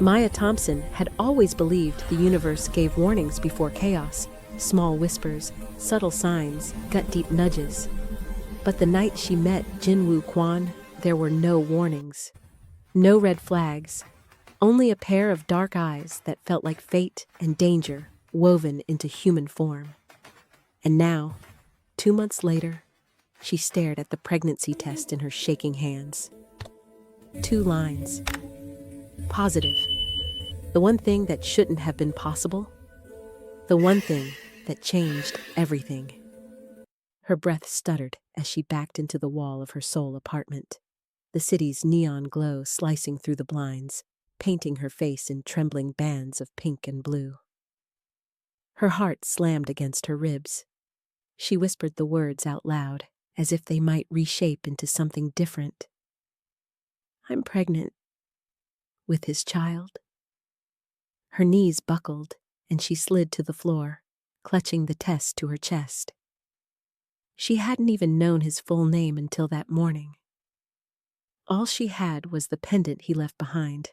Maya Thompson had always believed the universe gave warnings before chaos, small whispers, subtle signs, gut-deep nudges. But the night she met Jinwoo Kwon, there were no warnings. No red flags, only a pair of dark eyes that felt like fate and danger woven into human form. And now, 2 months later, she stared at the pregnancy test in her shaking hands. 2 lines. Positive. The one thing that shouldn't have been possible. The one thing that changed everything. Her breath stuttered as she backed into the wall of her Seoul apartment, the city's neon glow slicing through the blinds, painting her face in trembling bands of pink and blue. Her heart slammed against her ribs. She whispered the words out loud, as if they might reshape into something different. I'm pregnant. With his child. Her knees buckled, and she slid to the floor, clutching the test to her chest. She hadn't even known his full name until that morning. All she had was the pendant he left behind,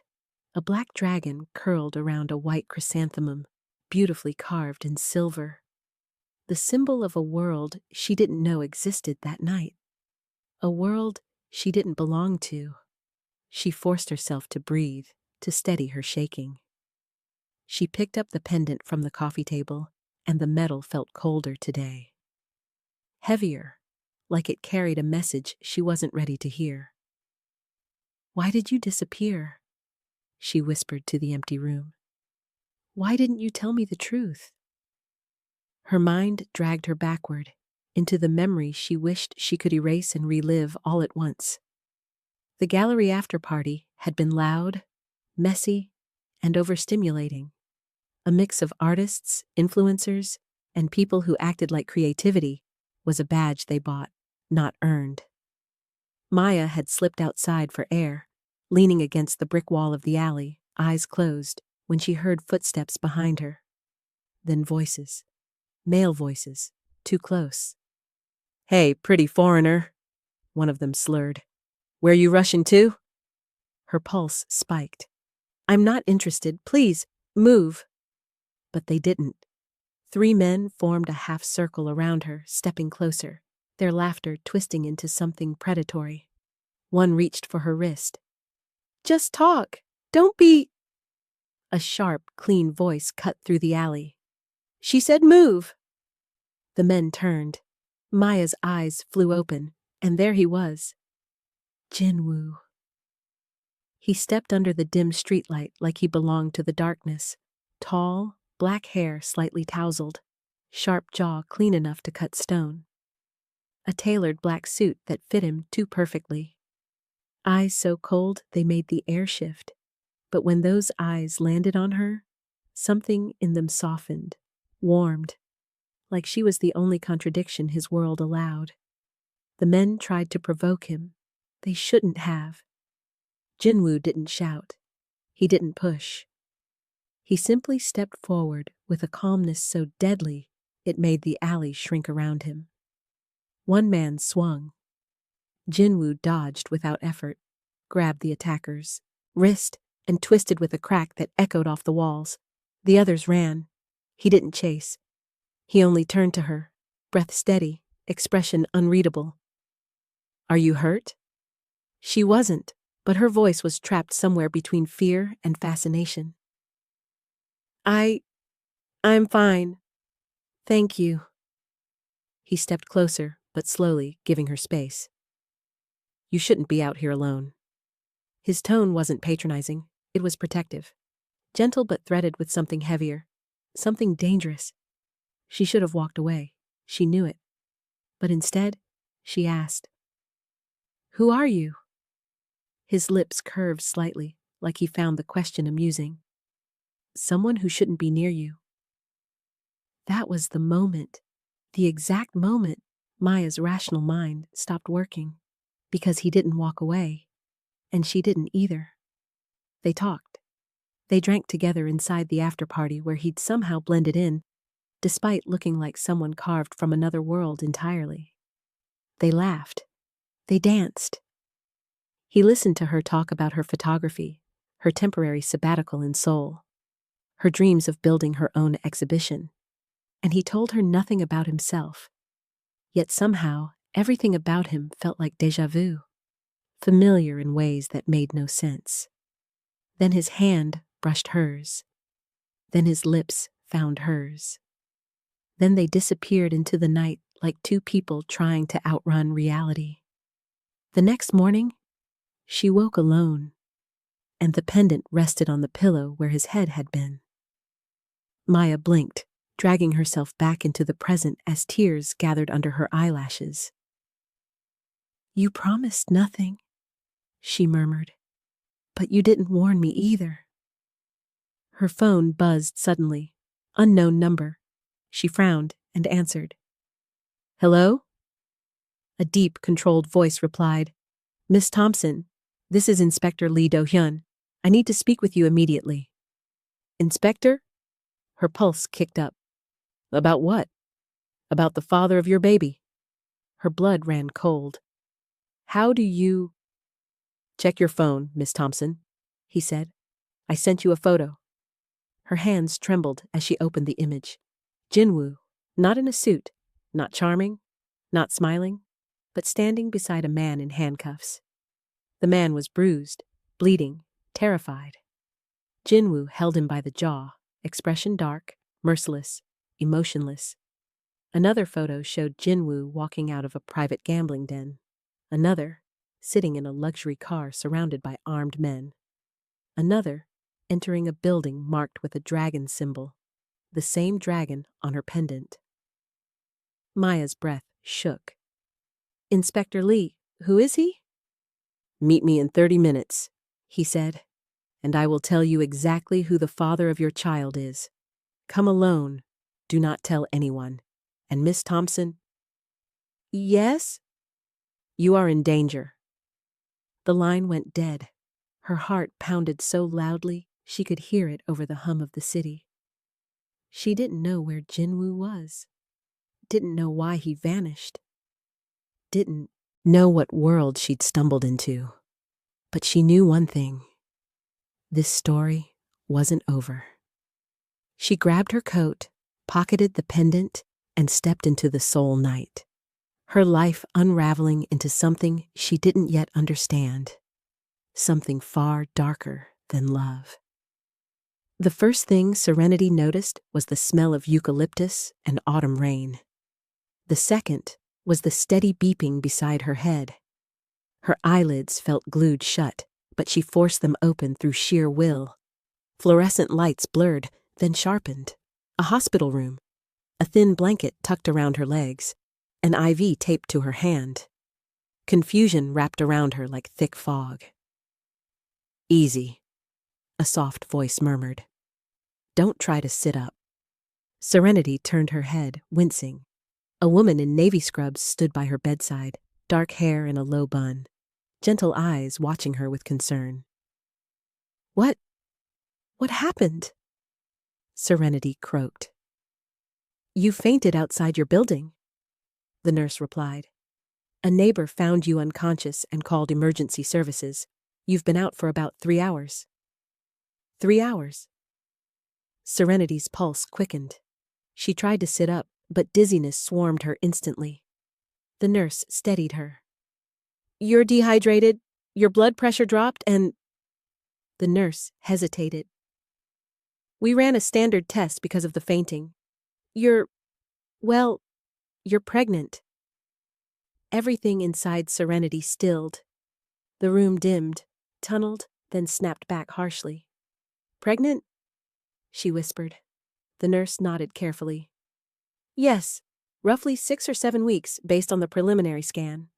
a black dragon curled around a white chrysanthemum, beautifully carved in silver. The symbol of a world she didn't know existed that night. A world she didn't belong to. She forced herself to breathe, to steady her shaking. She picked up the pendant from the coffee table, and the metal felt colder today. Heavier, like it carried a message she wasn't ready to hear. Why did you disappear? She whispered to the empty room. Why didn't you tell me the truth? Her mind dragged her backward, into the memory she wished she could erase and relive all at once. The gallery after-party had been loud, messy, and overstimulating. A mix of artists, influencers, and people who acted like creativity was a badge they bought, not earned. Maya had slipped outside for air, leaning against the brick wall of the alley, eyes closed, when she heard footsteps behind her. Then voices. Male voices, too close. Hey, pretty foreigner, one of them slurred. Where you rushing to? Her pulse spiked. I'm not interested, please, move. But they didn't. 3 men formed a half circle around her, stepping closer, their laughter twisting into something predatory. One reached for her wrist. Just talk. Don't be... A sharp, clean voice cut through the alley. She said move. The men turned. Maya's eyes flew open, and there he was. Jinwoo. He stepped under the dim streetlight like he belonged to the darkness. Tall, black hair slightly tousled, sharp jaw clean enough to cut stone. A tailored black suit that fit him too perfectly. Eyes so cold they made the air shift, but when those eyes landed on her, something in them softened, warmed, like she was the only contradiction his world allowed. The men tried to provoke him. They shouldn't have. Jinwoo didn't shout. He didn't push. He simply stepped forward with a calmness so deadly it made the alley shrink around him. One man swung. Jinwoo dodged without effort, grabbed the attacker's wrist, and twisted with a crack that echoed off the walls. The others ran. He didn't chase. He only turned to her, breath steady, expression unreadable. Are you hurt? She wasn't, but her voice was trapped somewhere between fear and fascination. I'm fine. Thank you. He stepped closer, but slowly, giving her space. You shouldn't be out here alone. His tone wasn't patronizing, it was protective. Gentle but threaded with something heavier, something dangerous. She should have walked away. She knew it. But instead, she asked, Who are you? His lips curved slightly, like he found the question amusing. Someone who shouldn't be near you. That was the moment, the exact moment Maya's rational mind stopped working, because he didn't walk away, and she didn't either. They talked. They drank together inside the after-party where he'd somehow blended in, despite looking like someone carved from another world entirely. They laughed. They danced. He listened to her talk about her photography, her temporary sabbatical in Seoul, her dreams of building her own exhibition. And he told her nothing about himself. Yet somehow, everything about him felt like déjà vu, familiar in ways that made no sense. Then his hand brushed hers. Then his lips found hers. Then they disappeared into the night like two people trying to outrun reality. The next morning, she woke alone, and the pendant rested on the pillow where his head had been. Maya blinked, dragging herself back into the present as tears gathered under her eyelashes. "You promised nothing," she murmured. "But you didn't warn me either." Her phone buzzed suddenly. Unknown number. She frowned and answered. "Hello?" A deep, controlled voice replied. "Miss Thompson, this is Inspector Lee Do-hyun. I need to speak with you immediately." "Inspector?" Her pulse kicked up. "About what?" "About the father of your baby." Her blood ran cold. "How do you—" "Check your phone, Miss Thompson," he said. "I sent you a photo." Her hands trembled as she opened the image. Jinwoo, not in a suit, not charming, not smiling, but standing beside a man in handcuffs. The man was bruised, bleeding, terrified. Jinwoo held him by the jaw, expression dark, merciless, emotionless. Another photo showed Jinwoo walking out of a private gambling den. Another, sitting in a luxury car surrounded by armed men. Another, entering a building marked with a dragon symbol, the same dragon on her pendant. Maya's breath shook. "Inspector Lee, who is he?" "Meet me in 30 minutes, he said, "and I will tell you exactly who the father of your child is. Come alone. Do not tell anyone. And Miss Thompson—" "Yes?" "You are in danger." The line went dead. Her heart pounded so loudly she could hear it over the hum of the city. She didn't know where Jinwoo was. Didn't know why he vanished. Didn't know what world she'd stumbled into. But she knew one thing. This story wasn't over. She grabbed her coat, pocketed the pendant, and stepped into the Seoul night. Her life unraveling into something she didn't yet understand. Something far darker than love. The first thing Serenity noticed was the smell of eucalyptus and autumn rain. The second was the steady beeping beside her head. Her eyelids felt glued shut, but she forced them open through sheer will. Fluorescent lights blurred, then sharpened. A hospital room. A thin blanket tucked around her legs. An IV taped to her hand. Confusion wrapped around her like thick fog. "Easy," a soft voice murmured. "Don't try to sit up." Serenity turned her head, wincing. A woman in navy scrubs stood by her bedside, dark hair in a low bun, gentle eyes watching her with concern. What happened?" Serenity croaked. "You fainted outside your building," the nurse replied. "A neighbor found you unconscious and called emergency services. You've been out for about 3 hours." 3 hours. Serenity's pulse quickened. She tried to sit up, but dizziness swarmed her instantly. The nurse steadied her. "You're dehydrated, your blood pressure dropped, and—" The nurse hesitated. "We ran a standard test because of the fainting. You're pregnant." Everything inside Serenity stilled. The room dimmed, tunneled, then snapped back harshly. "Pregnant?" she whispered. The nurse nodded carefully. "Yes, roughly 6 or 7 weeks based on the preliminary scan."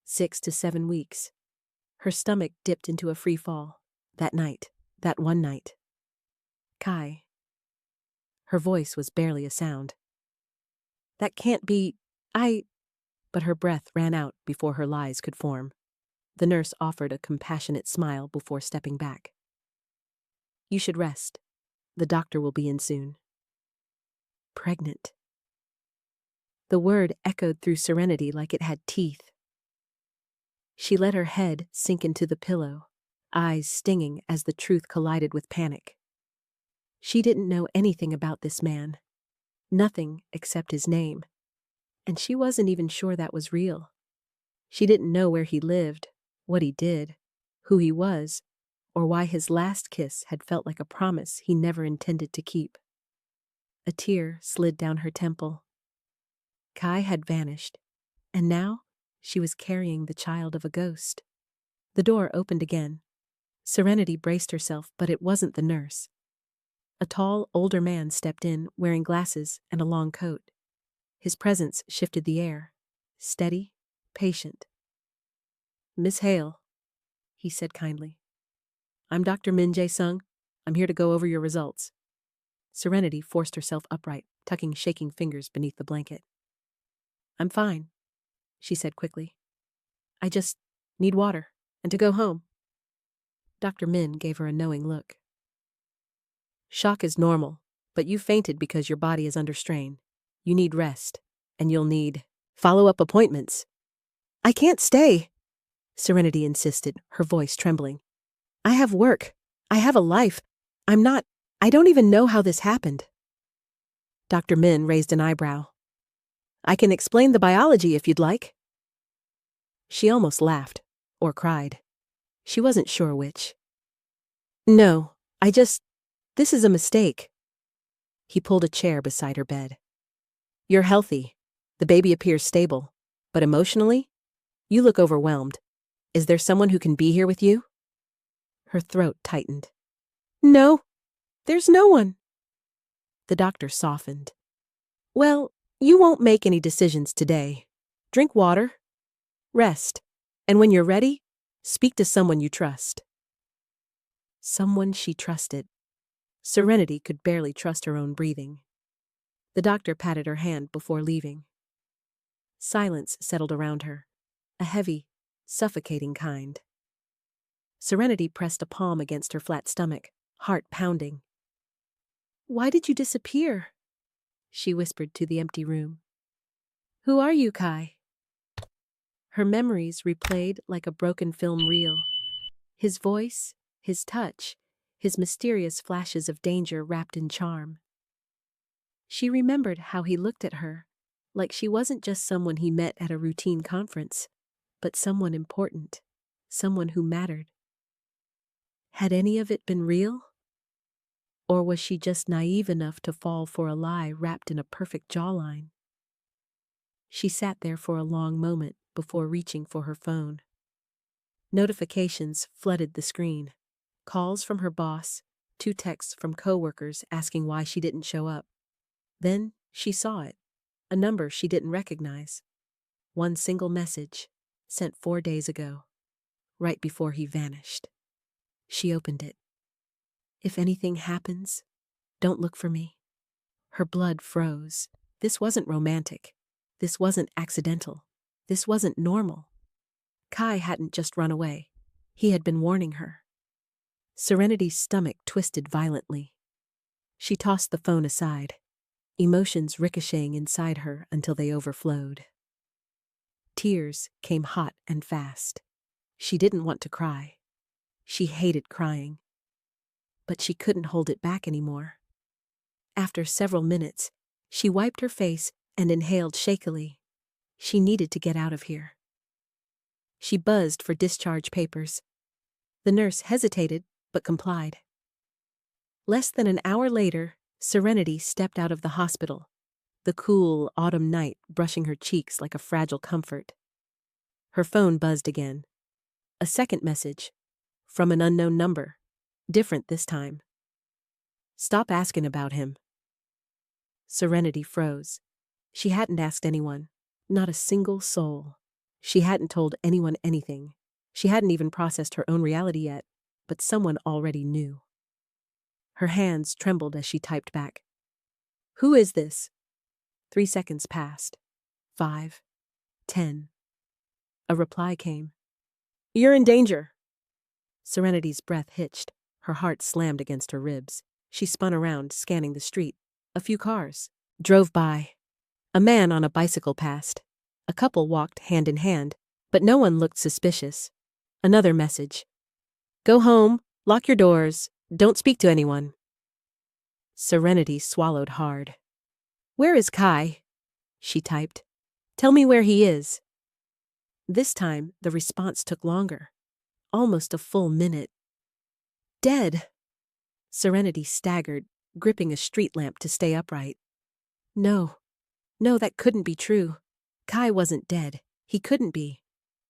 6 to 7 weeks. Her stomach dipped into a free fall. That night, that one night. Kai. Her voice was barely a sound. "That can't be, But her breath ran out before her lies could form. The nurse offered a compassionate smile before stepping back. "You should rest. The doctor will be in soon." Pregnant. The word echoed through Serenity like it had teeth. She let her head sink into the pillow, eyes stinging as the truth collided with panic. She didn't know anything about this man. Nothing except his name. And she wasn't even sure that was real. She didn't know where he lived, what he did, who he was, or why his last kiss had felt like a promise he never intended to keep. A tear slid down her temple. Kai had vanished, and now she was carrying the child of a ghost. The door opened again. Serenity braced herself, but it wasn't the nurse. A tall, older man stepped in, wearing glasses and a long coat. His presence shifted the air, steady, patient. "Miss Hale," he said kindly. "I'm Dr. Min Jae-sung. I'm here to go over your results." Serenity forced herself upright, tucking shaking fingers beneath the blanket. "I'm fine," she said quickly. "I just need water and to go home." Dr. Min gave her a knowing look. "Shock is normal, but you fainted because your body is under strain. You need rest, and you'll need follow-up appointments." "I can't stay," Serenity insisted, her voice trembling. "I have work. I have a life. I don't even know how this happened." Dr. Min raised an eyebrow. "I can explain the biology if you'd like." She almost laughed, or cried. She wasn't sure which. "No, this is a mistake." He pulled a chair beside her bed. "You're healthy. The baby appears stable. But emotionally, you look overwhelmed. Is there someone who can be here with you?" Her throat tightened. "No, there's no one." The doctor softened. "Well, you won't make any decisions today. Drink water, rest, and when you're ready, speak to someone you trust." Someone she trusted. Serenity could barely trust her own breathing. The doctor patted her hand before leaving. Silence settled around her, a heavy, suffocating kind. Serenity pressed a palm against her flat stomach, heart pounding. "Why did you disappear?" she whispered to the empty room. "Who are you, Kai?" Her memories replayed like a broken film reel. His voice, his touch, his mysterious flashes of danger wrapped in charm. She remembered how he looked at her, like she wasn't just someone he met at a routine conference, but someone important, someone who mattered. Had any of it been real? Or was she just naive enough to fall for a lie wrapped in a perfect jawline? She sat there for a long moment before reaching for her phone. Notifications flooded the screen. Calls from her boss, 2 texts from coworkers asking why she didn't show up. Then she saw it, a number she didn't recognize. One single message, sent 4 days ago, right before he vanished. She opened it. "If anything happens, don't look for me." Her blood froze. This wasn't romantic. This wasn't accidental. This wasn't normal. Kai hadn't just run away. He had been warning her. Serenity's stomach twisted violently. She tossed the phone aside, emotions ricocheting inside her until they overflowed. Tears came hot and fast. She didn't want to cry. She hated crying. But she couldn't hold it back anymore. After several minutes, she wiped her face and inhaled shakily. She needed to get out of here. She buzzed for discharge papers. The nurse hesitated, but complied. Less than an hour later, Serenity stepped out of the hospital, the cool autumn night brushing her cheeks like a fragile comfort. Her phone buzzed again. A second message, from an unknown number, different this time. "Stop asking about him." Serenity froze. She hadn't asked anyone, not a single soul. She hadn't told anyone anything. She hadn't even processed her own reality yet, but someone already knew. Her hands trembled as she typed back. "Who is this?" 3 seconds passed. 5. 10. A reply came. "You're in danger." Serenity's breath hitched. Her heart slammed against her ribs. She spun around, scanning the street. A few cars drove by. A man on a bicycle passed. A couple walked hand in hand, but no one looked suspicious. Another message. Go home, lock your doors, don't speak to anyone. Serenity swallowed hard. Where is Kai? She typed. Tell me where he is. This time, the response took longer. Almost a full minute. Dead. Serenity staggered, gripping a street lamp to stay upright. No, that couldn't be true. Kai wasn't dead. He couldn't be.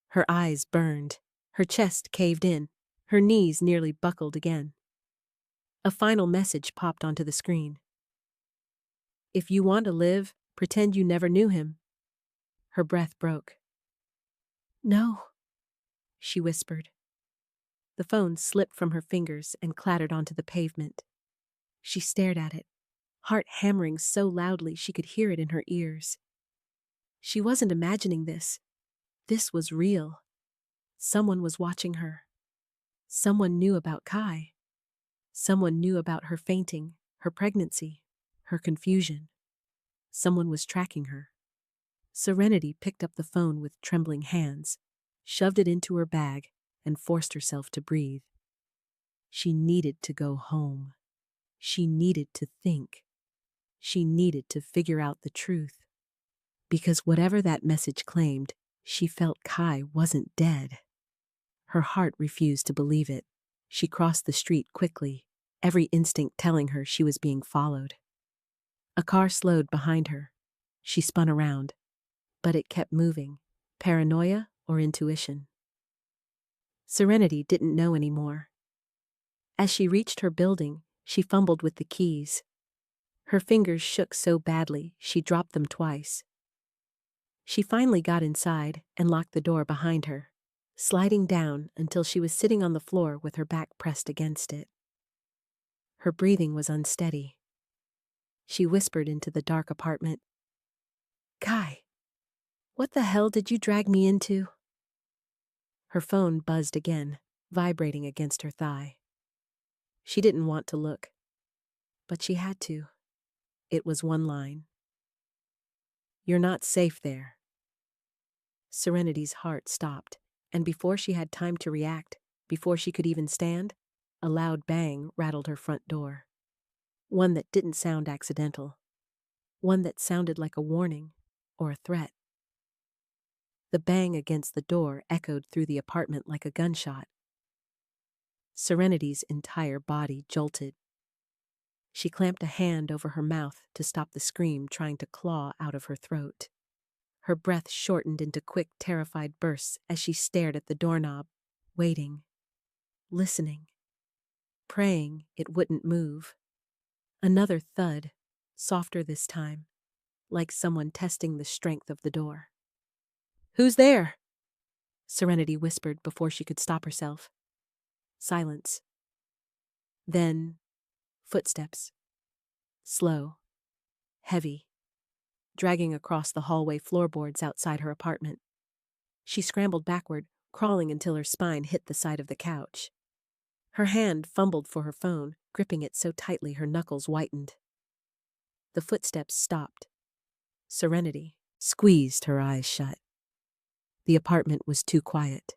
Her eyes burned. Her chest caved in. Her knees nearly buckled again. A final message popped onto the screen. If you want to live, pretend you never knew him. Her breath broke. No, she whispered. The phone slipped from her fingers and clattered onto the pavement. She stared at it, heart hammering so loudly she could hear it in her ears. She wasn't imagining this. This was real. Someone was watching her. Someone knew about Kai. Someone knew about her fainting, her pregnancy, her confusion. Someone was tracking her. Serenity picked up the phone with trembling hands, shoved it into her bag, and forced herself to breathe. She needed to go home. She needed to think. She needed to figure out the truth. Because whatever that message claimed, she felt Kai wasn't dead. Her heart refused to believe it. She crossed the street quickly, every instinct telling her she was being followed. A car slowed behind her. She spun around, but it kept moving. Paranoia or intuition? Serenity didn't know anymore. As she reached her building, she fumbled with the keys. Her fingers shook so badly she dropped them twice. She finally got inside and locked the door behind her, sliding down until she was sitting on the floor with her back pressed against it. Her breathing was unsteady. She whispered into the dark apartment, Kai, what the hell did you drag me into? Her phone buzzed again, vibrating against her thigh. She didn't want to look, but she had to. It was one line. You're not safe there. Serenity's heart stopped, and before she had time to react, before she could even stand, a loud bang rattled her front door. One that didn't sound accidental. One that sounded like a warning or a threat. The bang against the door echoed through the apartment like a gunshot. Serenity's entire body jolted. She clamped a hand over her mouth to stop the scream trying to claw out of her throat. Her breath shortened into quick, terrified bursts as she stared at the doorknob, waiting, listening, praying it wouldn't move. Another thud, softer this time, like someone testing the strength of the door. Who's there? Serenity whispered before she could stop herself. Silence. Then, footsteps. Slow, heavy, dragging across the hallway floorboards outside her apartment. She scrambled backward, crawling until her spine hit the side of the couch. Her hand fumbled for her phone, gripping it so tightly her knuckles whitened. The footsteps stopped. Serenity squeezed her eyes shut. The apartment was too quiet,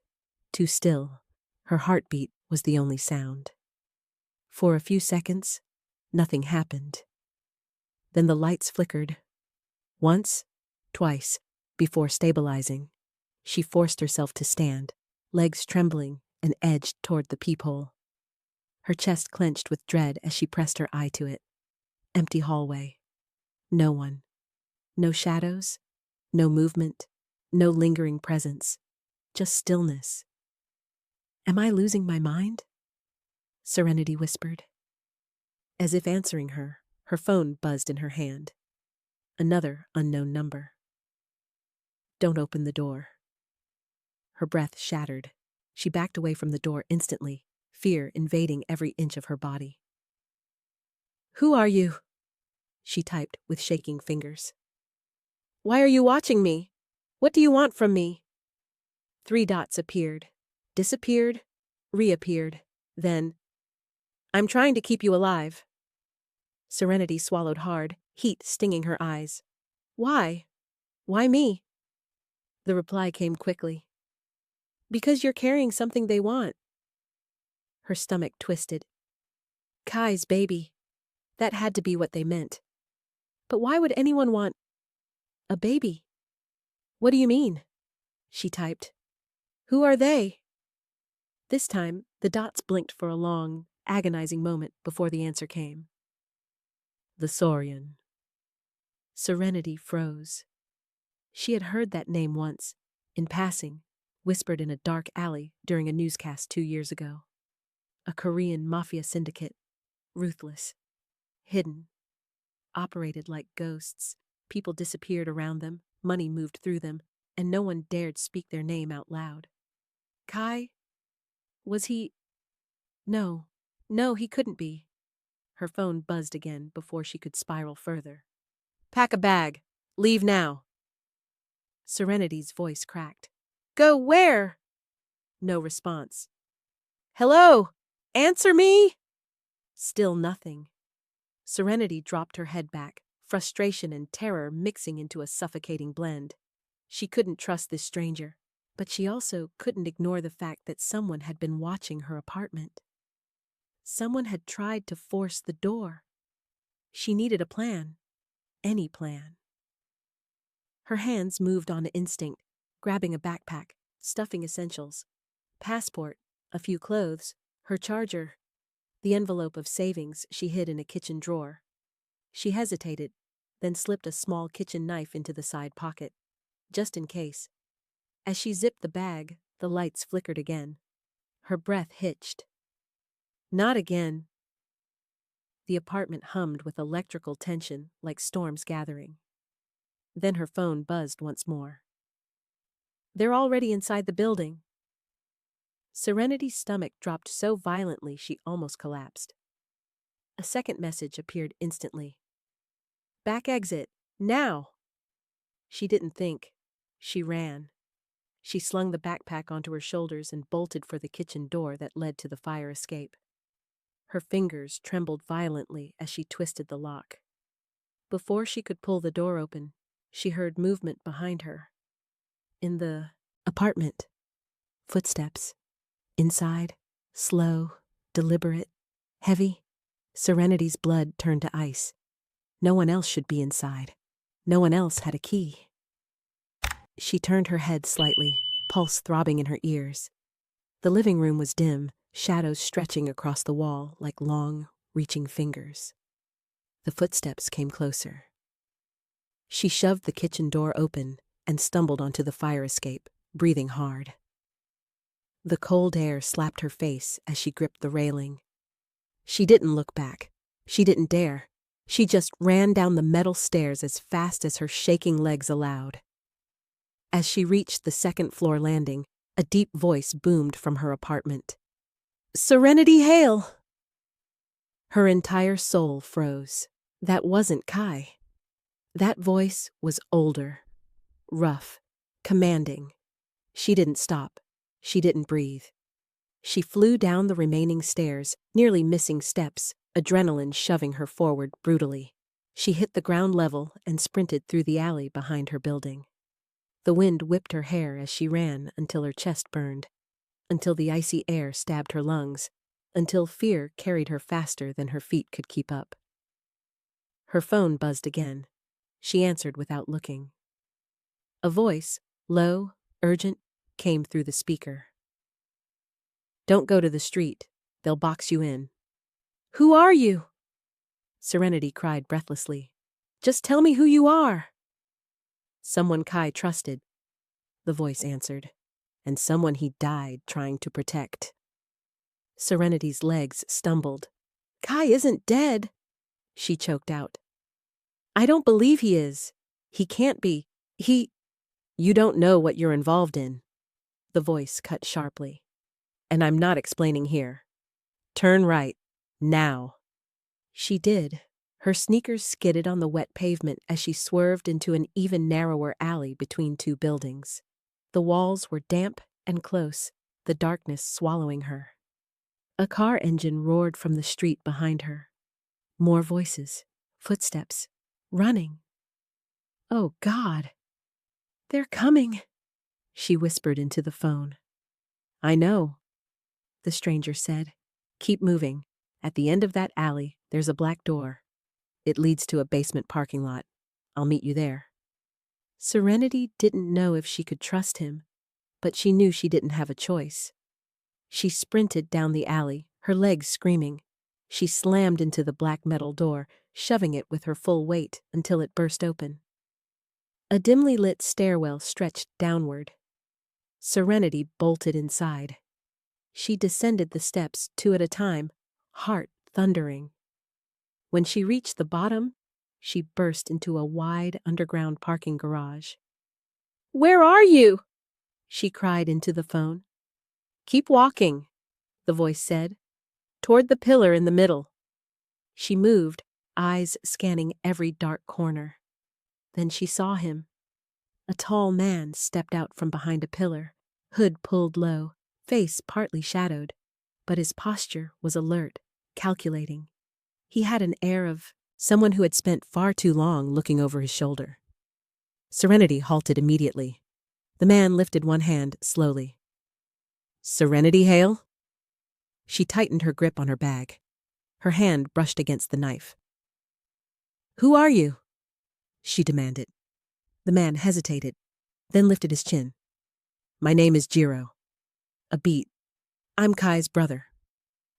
too still. Her heartbeat was the only sound. For a few seconds, nothing happened. Then the lights flickered. Once, twice, before stabilizing. She forced herself to stand, legs trembling, and edged toward the peephole. Her chest clenched with dread as she pressed her eye to it. Empty hallway. No one. No shadows. No movement. No lingering presence. Just stillness. Am I losing my mind? Serenity whispered. As if answering her, her phone buzzed in her hand. Another unknown number. Don't open the door. Her breath shattered. She backed away from the door instantly, fear invading every inch of her body. Who are you? She typed with shaking fingers. Why are you watching me? What do you want from me? 3 dots appeared, disappeared, reappeared, then, I'm trying to keep you alive. Serenity swallowed hard, heat stinging her eyes. Why? Why me? The reply came quickly. Because you're carrying something they want. Her stomach twisted. Kai's baby. That had to be what they meant. But why would anyone want a baby? What do you mean? She typed. Who are they? This time, the dots blinked for a long, agonizing moment before the answer came. The Soryun. Serenity froze. She had heard that name once, in passing, whispered in a dark alley during a newscast 2 years ago. A Korean mafia syndicate, ruthless, hidden, operated like ghosts. People disappeared around them, money moved through them, and no one dared speak their name out loud. Kai? Was he? No, he couldn't be. Her phone buzzed again before she could spiral further. Pack a bag. Leave now. Serenity's voice cracked. Go where? No response. Hello? Answer me? Still nothing. Serenity dropped her head back, frustration and terror mixing into a suffocating blend. She couldn't trust this stranger, but she also couldn't ignore the fact that someone had been watching her apartment. Someone had tried to force the door. She needed a plan. Any plan. Her hands moved on instinct, grabbing a backpack, stuffing essentials. Passport, a few clothes, her charger, the envelope of savings she hid in a kitchen drawer. She hesitated, then slipped a small kitchen knife into the side pocket, just in case. As she zipped the bag, the lights flickered again. Her breath hitched. Not again. The apartment hummed with electrical tension like storms gathering. Then her phone buzzed once more. They're already inside the building. Serenity's stomach dropped so violently she almost collapsed. A second message appeared instantly. Back exit, now! She didn't think. She ran. She slung the backpack onto her shoulders and bolted for the kitchen door that led to the fire escape. Her fingers trembled violently as she twisted the lock. Before she could pull the door open, she heard movement behind her. In the apartment. Footsteps. Inside. Slow. Deliberate. Heavy. Serenity's blood turned to ice. No one else should be inside. No one else had a key. She turned her head slightly, pulse throbbing in her ears. The living room was dim, shadows stretching across the wall like long, reaching fingers. The footsteps came closer. She shoved the kitchen door open and stumbled onto the fire escape, breathing hard. The cold air slapped her face as she gripped the railing. She didn't look back. She didn't dare. She just ran down the metal stairs as fast as her shaking legs allowed. As she reached the second-floor landing, a deep voice boomed from her apartment. Serenity, hail! Her entire soul froze. That wasn't Kai. That voice was older, rough, commanding. She didn't stop. She didn't breathe. She flew down the remaining stairs, nearly missing steps, adrenaline shoving her forward brutally. She hit the ground level and sprinted through the alley behind her building. The wind whipped her hair as she ran until her chest burned, until the icy air stabbed her lungs, until fear carried her faster than her feet could keep up. Her phone buzzed again. She answered without looking. A voice, low, urgent, came through the speaker. Don't go to the street. They'll box you in. Who are you? Serenity cried breathlessly. Just tell me who you are. Someone Kai trusted, the voice answered, and someone he died trying to protect. Serenity's legs stumbled. Kai isn't dead, she choked out. I don't believe he is. He can't be. You don't know what you're involved in, the voice cut sharply. And I'm not explaining here. Turn right, now. She did. Her sneakers skidded on the wet pavement as she swerved into an even narrower alley between two buildings. The walls were damp and close, the darkness swallowing her. A car engine roared from the street behind her. More voices, footsteps, running. Oh, God. They're coming, she whispered into the phone. I know, the stranger said. Keep moving. At the end of that alley, there's a black door. It leads to a basement parking lot. I'll meet you there. Serenity didn't know if she could trust him, but she knew she didn't have a choice. She sprinted down the alley, her legs screaming. She slammed into the black metal door, shoving it with her full weight until it burst open. A dimly lit stairwell stretched downward. Serenity bolted inside. She descended the steps 2 at a time, heart thundering. When she reached the bottom, she burst into a wide underground parking garage. "Where are you?" she cried into the phone. "Keep walking," the voice said, "toward the pillar in the middle." She moved, eyes scanning every dark corner. Then she saw him. A tall man stepped out from behind a pillar, hood pulled low, face partly shadowed, but his posture was alert, calculating. He had an air of someone who had spent far too long looking over his shoulder. Serenity halted immediately. The man lifted one hand slowly. "Serenity Hale?" She tightened her grip on her bag. Her hand brushed against the knife. "Who are you?" she demanded. The man hesitated, then lifted his chin. "My name is Jiro." A beat. "I'm Kai's brother."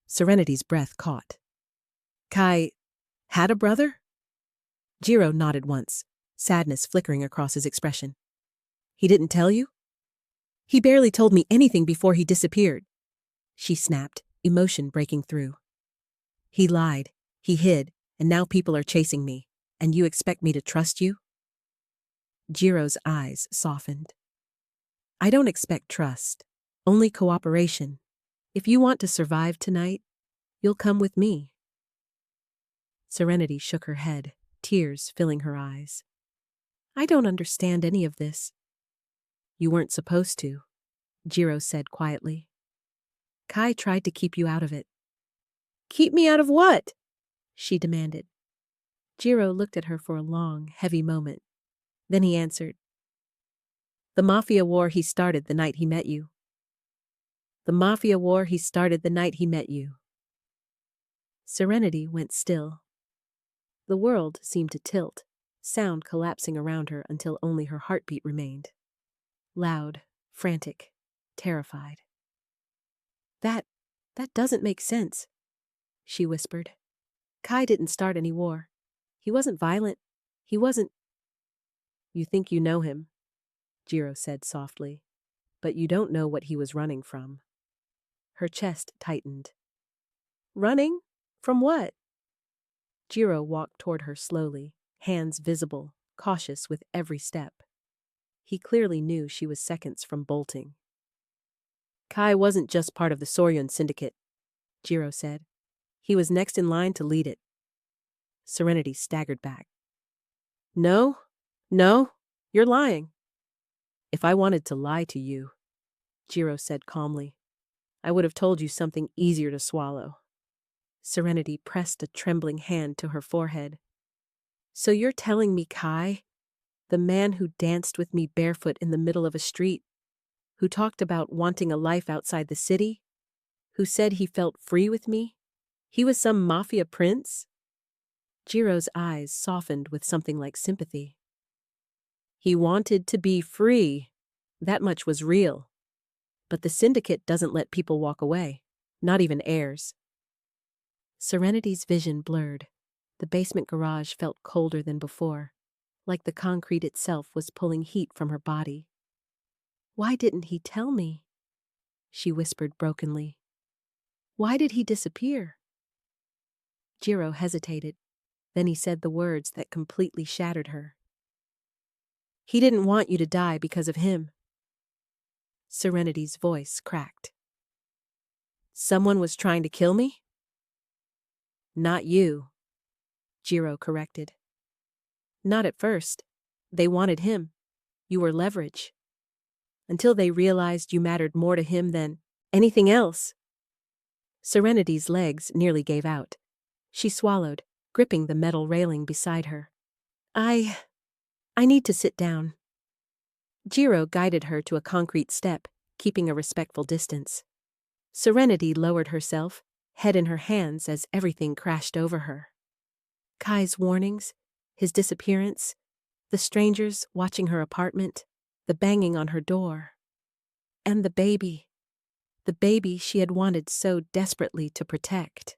Serenity's breath caught. "Kai had a brother?" Jiro nodded once, sadness flickering across his expression. "He didn't tell you?" "He barely told me anything before he disappeared," she snapped, emotion breaking through. "He lied, he hid, and now people are chasing me, and you expect me to trust you?" Jiro's eyes softened. "I don't expect trust, only cooperation. If you want to survive tonight, you'll come with me." Serenity shook her head, tears filling her eyes. "I don't understand any of this." "You weren't supposed to," Jiro said quietly. "Kai tried to keep you out of it." "Keep me out of what?" she demanded. Jiro looked at her for a long, heavy moment. Then he answered, "The Mafia war he started the night he met you." "The Mafia war he started the night he met you." Serenity went still. The world seemed to tilt, sound collapsing around her until only her heartbeat remained. Loud, frantic, terrified. That doesn't make sense," she whispered. "Kai didn't start any war. He wasn't violent. He wasn't—" "You think you know him," Jiro said softly, "but you don't know what he was running from." Her chest tightened. "Running? From what?" Jiro walked toward her slowly, hands visible, cautious with every step. He clearly knew she was seconds from bolting. "Kai wasn't just part of the Soryun syndicate," Jiro said. "He was next in line to lead it." Serenity staggered back. No, you're lying." "If I wanted to lie to you," Jiro said calmly, "I would have told you something easier to swallow." Serenity pressed a trembling hand to her forehead. "So you're telling me Kai, the man who danced with me barefoot in the middle of a street, who talked about wanting a life outside the city, who said he felt free with me, he was some mafia prince?" Jiro's eyes softened with something like sympathy. "He wanted to be free. That much was real. But the syndicate doesn't let people walk away, not even heirs." Serenity's vision blurred. The basement garage felt colder than before, like the concrete itself was pulling heat from her body. "Why didn't he tell me?" she whispered brokenly. "Why did he disappear?" Jiro hesitated. Then he said the words that completely shattered her. "He didn't want you to die because of him." Serenity's voice cracked. "Someone was trying to kill me?" "Not you," Jiro corrected. "Not at first. They wanted him. You were leverage. Until they realized you mattered more to him than anything else." Serenity's legs nearly gave out. She swallowed, gripping the metal railing beside her. I need to sit down." Jiro guided her to a concrete step, keeping a respectful distance. Serenity lowered herself, head in her hands as everything crashed over her. Kai's warnings, his disappearance, the strangers watching her apartment, the banging on her door. And the baby she had wanted so desperately to protect.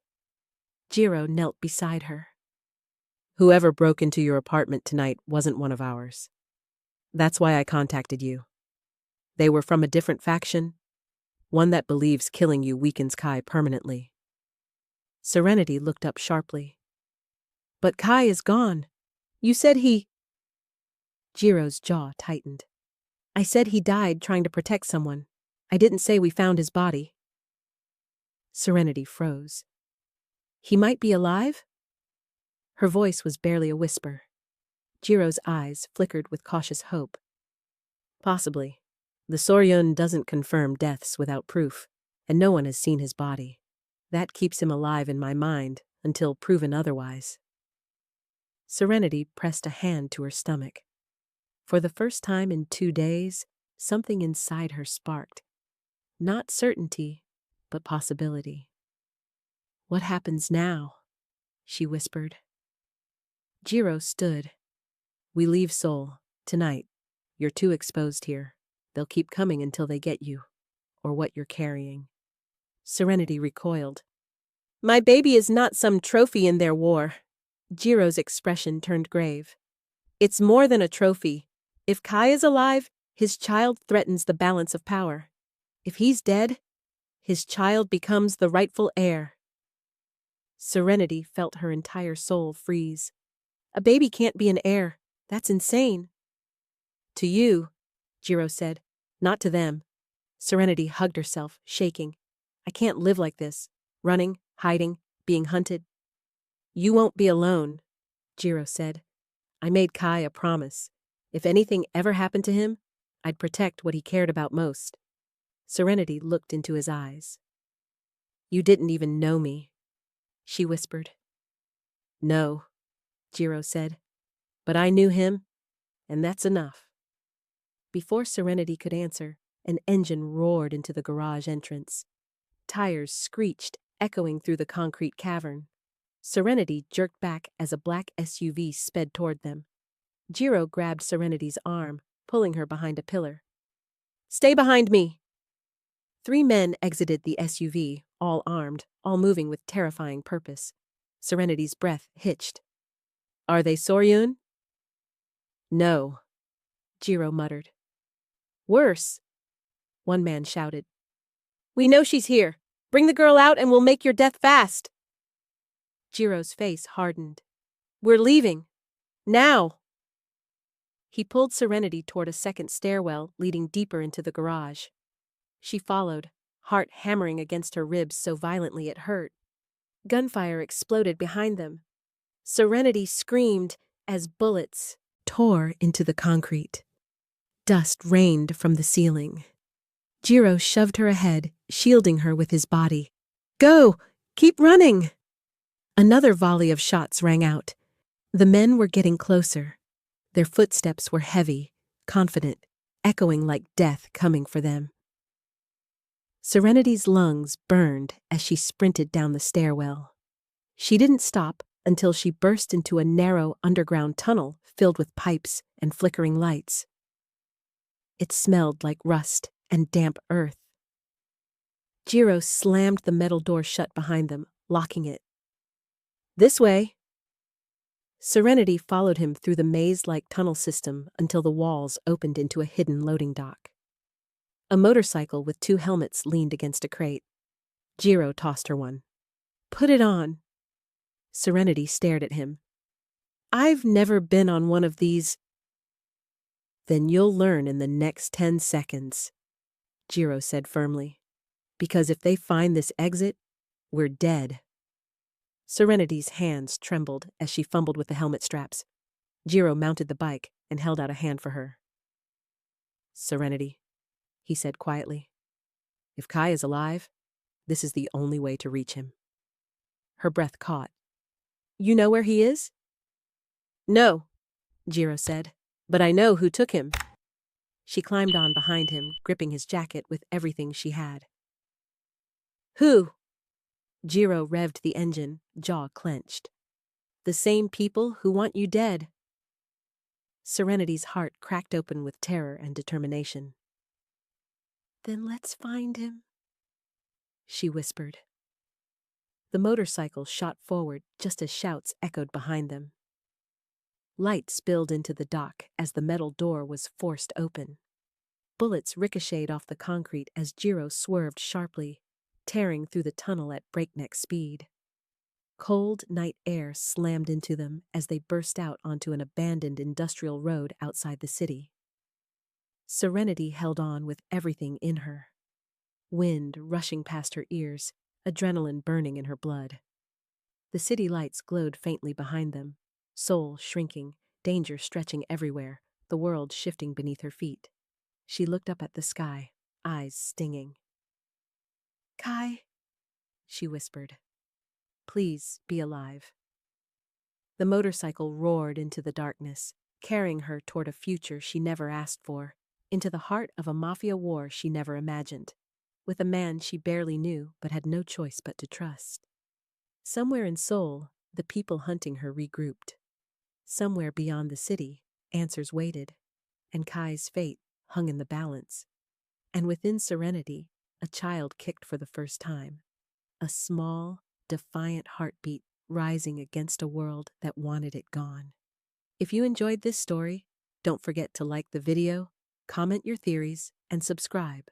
Jiro knelt beside her. Whoever broke into your apartment tonight wasn't one of ours. That's why I contacted you. They were from a different faction, one that believes killing you weakens Kai permanently. Serenity looked up sharply. But Kai is gone. You said he... Jiro's jaw tightened. I said he died trying to protect someone. I didn't say we found his body. Serenity froze. He might be alive? Her voice was barely a whisper. Jiro's eyes flickered with cautious hope. Possibly. The Soryun doesn't confirm deaths without proof, and no one has seen his body. That keeps him alive in my mind until proven otherwise. Serenity pressed a hand to her stomach. For the first time in 2 days, something inside her sparked. Not certainty, but possibility. What happens now? She whispered. Jiro stood. We leave Seoul, tonight. You're too exposed here. They'll keep coming until they get you, or what you're carrying. Serenity recoiled. My baby is not some trophy in their war. Jiro's expression turned grave. It's more than a trophy. If Kai is alive, his child threatens the balance of power. If he's dead, his child becomes the rightful heir. Serenity felt her entire soul freeze. A baby can't be an heir. That's insane. To you, Jiro said, not to them. Serenity hugged herself, shaking. I can't live like this, running, hiding, being hunted. You won't be alone, Jiro said. I made Kai a promise. If anything ever happened to him, I'd protect what he cared about most. Serenity looked into his eyes. You didn't even know me, she whispered. No, Jiro said, but I knew him, and that's enough. Before Serenity could answer, an engine roared into the garage entrance. Tires screeched, echoing through the concrete cavern. Serenity jerked back as a black SUV sped toward them. Jiro grabbed Serenity's arm, pulling her behind a pillar. Stay behind me! 3 men exited the SUV, all armed, all moving with terrifying purpose. Serenity's breath hitched. Are they Soryun? No, Jiro muttered. Worse, one man shouted. We know she's here. Bring the girl out and we'll make your death fast. Jiro's face hardened. We're leaving. Now. He pulled Serenity toward a second stairwell leading deeper into the garage. She followed, heart hammering against her ribs so violently it hurt. Gunfire exploded behind them. Serenity screamed as bullets tore into the concrete. Dust rained from the ceiling. Jiro shoved her ahead, shielding her with his body. Go! Keep running! Another volley of shots rang out. The men were getting closer. Their footsteps were heavy, confident, echoing like death coming for them. Serenity's lungs burned as she sprinted down the stairwell. She didn't stop until she burst into a narrow underground tunnel filled with pipes and flickering lights. It smelled like rust and damp earth. Jiro slammed the metal door shut behind them, locking it. This way. Serenity followed him through the maze-like tunnel system until the walls opened into a hidden loading dock. A motorcycle with 2 helmets leaned against a crate. Jiro tossed her one. Put it on. Serenity stared at him. I've never been on one of these. Then you'll learn in the next 10 seconds, Jiro said firmly. Because if they find this exit, we're dead. Serenity's hands trembled as she fumbled with the helmet straps. Jiro mounted the bike and held out a hand for her. Serenity, he said quietly. If Kai is alive, this is the only way to reach him. Her breath caught. You know where he is? No, Jiro said, but I know who took him. She climbed on behind him, gripping his jacket with everything she had. Who? Jiro revved the engine, jaw clenched. The same people who want you dead. Serenity's heart cracked open with terror and determination. Then let's find him, she whispered. The motorcycle shot forward just as shouts echoed behind them. Light spilled into the dock as the metal door was forced open. Bullets ricocheted off the concrete as Jiro swerved sharply, tearing through the tunnel at breakneck speed. Cold night air slammed into them as they burst out onto an abandoned industrial road outside the city. Serenity held on with everything in her. Wind rushing past her ears, adrenaline burning in her blood. The city lights glowed faintly behind them, Seoul shrinking, danger stretching everywhere, the world shifting beneath her feet. She looked up at the sky, eyes stinging. Kai, she whispered. Please be alive. The motorcycle roared into the darkness, carrying her toward a future she never asked for, into the heart of a mafia war she never imagined, with a man she barely knew but had no choice but to trust. Somewhere in Seoul, the people hunting her regrouped. Somewhere beyond the city, answers waited, and Kai's fate hung in the balance. And within Serenity, a child kicked for the first time. A small, defiant heartbeat rising against a world that wanted it gone. If you enjoyed this story, don't forget to like the video, comment your theories, and subscribe.